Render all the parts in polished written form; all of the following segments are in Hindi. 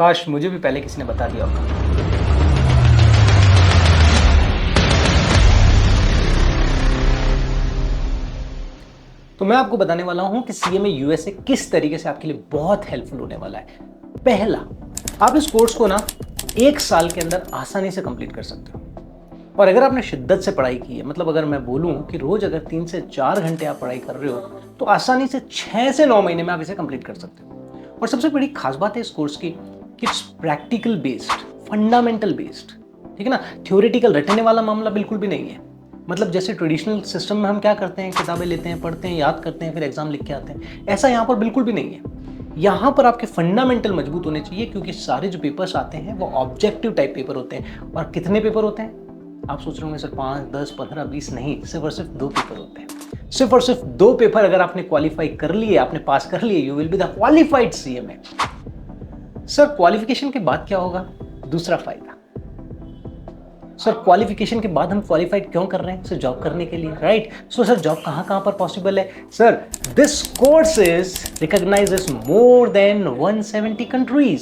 काश मुझे भी पहले किसी ने बता दिया होगा। तो मैं आपको बताने वाला हूं कि सीएमए यूएसए किस तरीके से आपके लिए बहुत हेल्पफुल होने वाला है। पहला, आप इस कोर्स को ना 1 साल के अंदर आसानी से कंप्लीट कर सकते हो। और अगर आपने शिद्दत से पढ़ाई की है, मतलब अगर मैं बोलूं कि रोज अगर 3 से 4 घंटे आप पढ़ाई कर रहे हो, तो आसानी से 6 से 9 महीने में आप इसे कंप्लीट कर सकते हो। और सबसे बड़ी खास बात है इस कोर्स की कि it's practical based, fundamental based, ठीक है ना। थ्योरेटिकल रटने वाला मामला बिल्कुल भी नहीं है। मतलब जैसे ट्रेडिशनल सिस्टम में हम क्या करते हैं, किताबें लेते हैं, पढ़ते हैं, याद करते हैं, फिर एग्जाम लिख के आते हैं, ऐसा यहाँ पर बिल्कुल भी नहीं है। यहाँ पर आपके फंडामेंटल मजबूत होने चाहिए, क्योंकि सारे जो पेपर्स आते हैं वो ऑब्जेक्टिव टाइप पेपर होते हैं। और कितने पेपर होते हैं? आप सोच रहे होंगे सर 5, 10, 15, 20 नहीं, सिर्फ और सिर्फ 2 पेपर होते हैं। सिर्फ और सिर्फ 2 पेपर अगर आपने क्वालिफाई कर लिए, आपने पास कर लिए, you will be the qualified CMA. Sir qualification के बाद क्या होगा? दूसरा फायदा, सर क्वालिफिकेशन के बाद हम क्वालिफाइड क्यों कर रहे हैं? सर जॉब करने के लिए, राइट। सो सर जॉब कहां कहां पर पॉसिबल है? Sir this course is recognised in more than 170 countries.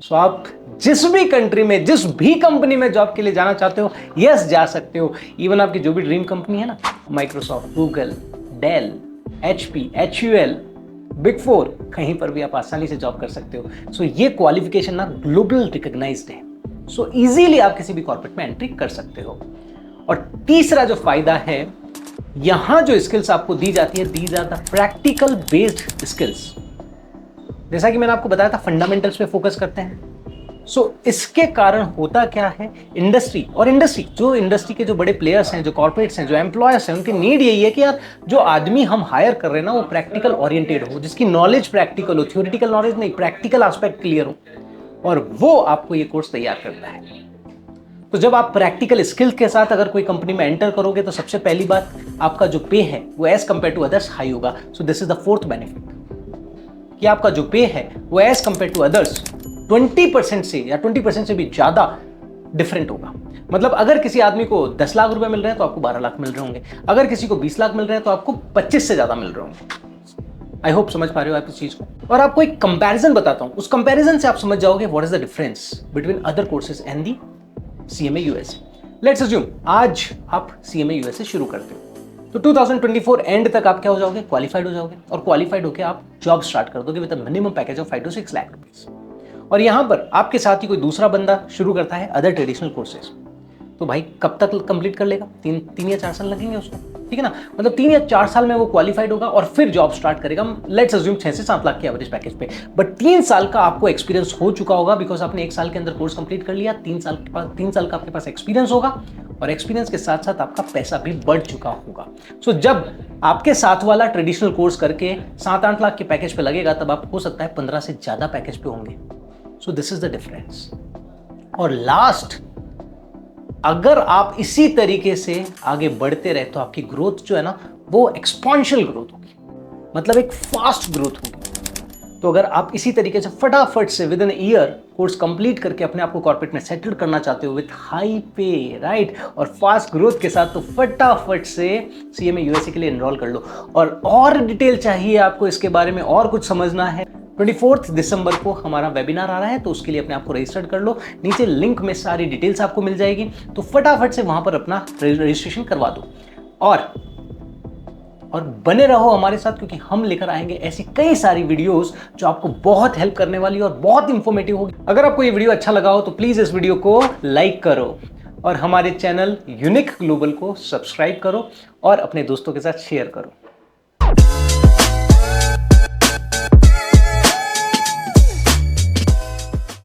So आप जिस भी कंट्री में, जिस भी कंपनी में जॉब के लिए जाना चाहते हो, यस जा सकते हो। इवन आपकी जो भी ड्रीम कंपनी है ना, Microsoft, Google, Dell, HP, HUL, big 4, कहीं पर भी आप आसानी से जॉब कर सकते हो। सो ये क्वालिफिकेशन ना ग्लोबल रिकॉग्नाइज्ड है। सो इजीली आप किसी भी कॉर्पोरेट में एंट्री कर सकते हो। और तीसरा जो फायदा है, यहां जो स्किल्स आपको दी जाती है, these are the practical based skills. जैसा कि मैंने आपको बताया था, फंडामेंटल्स पे फोकस करते हैं। सो इसके कारण होता क्या है, इंडस्ट्री के जो बड़े प्लेयर्स हैं, जो कॉर्पोरेट्स हैं, जो एम्प्लॉयर्स हैं, उनकी नीड यही है कि यार जो आदमी हम हायर कर रहे हैं ना, वो प्रैक्टिकल ओरिएंटेड हो, जिसकी नॉलेज प्रैक्टिकल हो, थ्योरेटिकल नॉलेज नहीं, प्रैक्टिकल एस्पेक्ट क्लियर हो। और वो आपको ये कोर्स तैयार करता है। तो जब आप प्रैक्टिकल स्किल के साथ अगर कोई कंपनी में एंटर करोगे, तो सबसे पहली बात, आपका जो पे है वो as compare to others high होगा। So this is the fourth benefit, कि आपका जो पे है वो एज कंपेयर टू अदर्स 20% से या 20% से भी ज्यादा डिफरेंट होगा। मतलब अगर किसी आदमी को 10 लाख रुपए मिल रहे हैं तो आपको 12 लाख मिल रहे होंगे, अगर किसी को 20 लाख मिल रहे हैं तो आपको 25 से ज्यादा मिल रहे होंगे। आई होप समझ पा रहे हो आप इस चीज को। और आपको एक कंपैरिजन बताता हूं, उस कंपैरिजन से आप समझ जाओगे what is the difference between other courses and the CMA USA. Let's assume आज आप सीएमए यूएसए शुरू करते हो, तो 2024 एंड तक आप क्या हो जाओगे? क्वालिफाइड हो जाओगे। और क्वालिफाइड होकर आप जॉब स्टार्ट कर दोगे with a minimum package of 5 to 6 lakh rupees. और यहां पर आपके साथ ही कोई दूसरा बंदा शुरू करता है अदर ट्रेडिशनल कोर्सेज, तो भाई कब तक कंप्लीट कर लेगा? 3 या 4 साल लगेंगे उसको, ठीक है ना। मतलब 3 या 4 साल में वो क्वालिफाइड होगा और फिर जॉब स्टार्ट करेगा। लेट्स अज्यूम 6 से 7 लाख के एवरेज पैकेज पे, बट 3 साल का आपको एक्सपीरियंस हो चुका होगा, बिकॉज आपने 1 साल के अंदर कोर्स कंप्लीट कर लिया। 3 साल का आपके पास एक्सपीरियंस होगा, और एक्सपीरियंस के साथ साथ आपका पैसा भी बढ़ चुका होगा। सो जब आपके साथ वाला ट्रेडिशनल कोर्स करके 7-8 लाख के पैकेज पे लगेगा, तब आप हो सकता है 15 से ज्यादा पैकेज पे होंगे। सो दिस इज द डिफरेंस। और लास्ट, अगर आप इसी तरीके से आगे बढ़ते रहे तो आपकी ग्रोथ जो है ना, वो एक्सपोनेंशियल ग्रोथ होगी, मतलब एक फास्ट ग्रोथ होगी। तो अगर आप इसी तरीके से फटाफट से with in year course complete करके अपने आप को कॉर्पोरेट में सेटल करना चाहते हो विद हाई पे, राइट, और फास्ट ग्रोथ के साथ, तो फटाफट से सीएमए यूएसए के लिए एनरोल कर लो। और डिटेल चाहिए आपको इसके बारे में, और कुछ समझना है, 24 दिसंबर को हमारा वेबिनार आ रहा है, तो उसके लिए अपने आप को रजिस्टर कर लो। नीचे लिंक में सारी डिटेल्स आपको मिल जाएगी, तो फटाफट से वहां पर अपना रजिस्ट्रेशन करवा दो। और बने रहो हमारे साथ, क्योंकि हम लेकर आएंगे ऐसी कई सारी वीडियोस जो आपको बहुत हेल्प करने वाली और बहुत इंफॉर्मेटिव होगी। अगर आपको ये वीडियो अच्छा लगा हो तो प्लीज इस वीडियो को लाइक करो, और हमारे चैनल यूनिक ग्लोबल को सब्सक्राइब करो, और अपने दोस्तों के साथ शेयर करो।